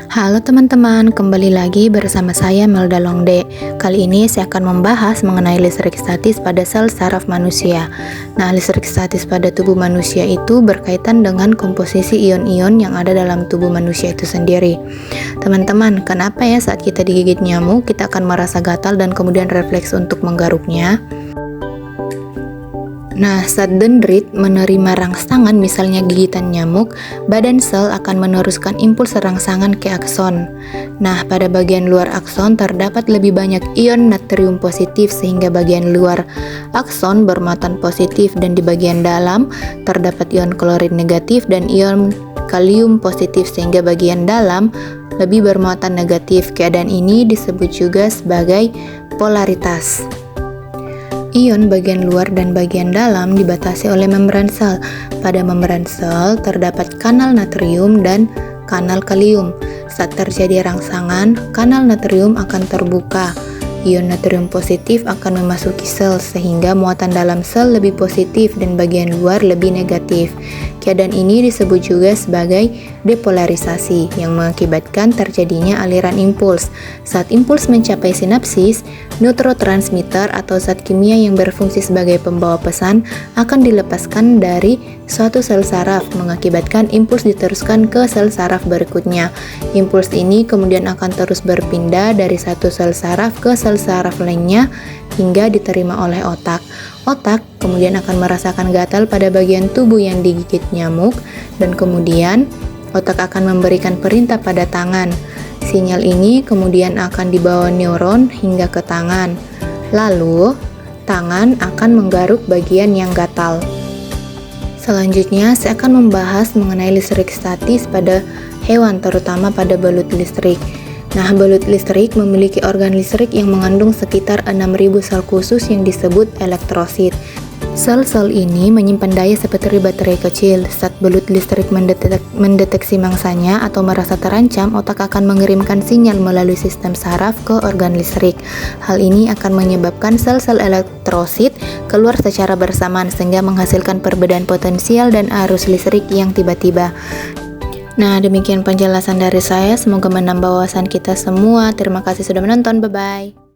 Halo teman-teman, kembali lagi bersama saya Melda Longde. Kali ini saya akan membahas mengenai listrik statis pada sel saraf manusia. Nah, listrik statis pada tubuh manusia itu berkaitan dengan komposisi ion-ion yang ada dalam tubuh manusia itu sendiri. Teman-teman, kenapa ya saat kita digigit nyamuk, kita akan merasa gatal dan kemudian refleks untuk menggaruknya? Nah, saat dendrit menerima rangsangan misalnya gigitan nyamuk, badan sel akan meneruskan impuls rangsangan ke akson. Nah, pada bagian luar akson terdapat lebih banyak ion natrium positif sehingga bagian luar akson bermuatan positif dan di bagian dalam terdapat ion klorid negatif dan ion kalium positif sehingga bagian dalam lebih bermuatan negatif. Keadaan ini disebut juga sebagai polaritas. Ion bagian luar dan bagian dalam dibatasi oleh membran sel. Pada membran sel terdapat kanal natrium dan kanal kalium. Saat terjadi rangsangan, kanal natrium akan terbuka. Ion natrium positif akan memasuki sel sehingga muatan dalam sel lebih positif dan bagian luar lebih negatif. Keadaan ini disebut juga sebagai depolarisasi yang mengakibatkan terjadinya aliran impuls. Saat impuls mencapai sinapsis, neurotransmitter atau zat kimia yang berfungsi sebagai pembawa pesan akan dilepaskan dari suatu sel saraf, mengakibatkan impuls diteruskan ke sel saraf berikutnya. Impuls ini kemudian akan terus berpindah dari satu sel saraf ke sel saraf lainnya hingga diterima oleh otak. Otak kemudian akan merasakan gatal pada bagian tubuh yang digigit nyamuk dan kemudian otak akan memberikan perintah pada tangan. Sinyal ini kemudian akan dibawa neuron hingga ke tangan. Lalu, tangan akan menggaruk bagian yang gatal. Selanjutnya, saya akan membahas mengenai listrik statis pada hewan, terutama pada belut listrik. Nah, belut listrik memiliki organ listrik yang mengandung sekitar 6.000 sel khusus yang disebut elektrosit. Sel-sel ini menyimpan daya seperti baterai kecil. Saat belut listrik mendeteksi mangsanya atau merasa terancam, otak akan mengirimkan sinyal melalui sistem saraf ke organ listrik. Hal ini akan menyebabkan sel-sel elektrosit keluar secara bersamaan sehingga menghasilkan perbedaan potensial dan arus listrik yang tiba-tiba. Nah, demikian penjelasan dari saya. Semoga menambah wawasan kita semua. Terima kasih sudah menonton. Bye-bye.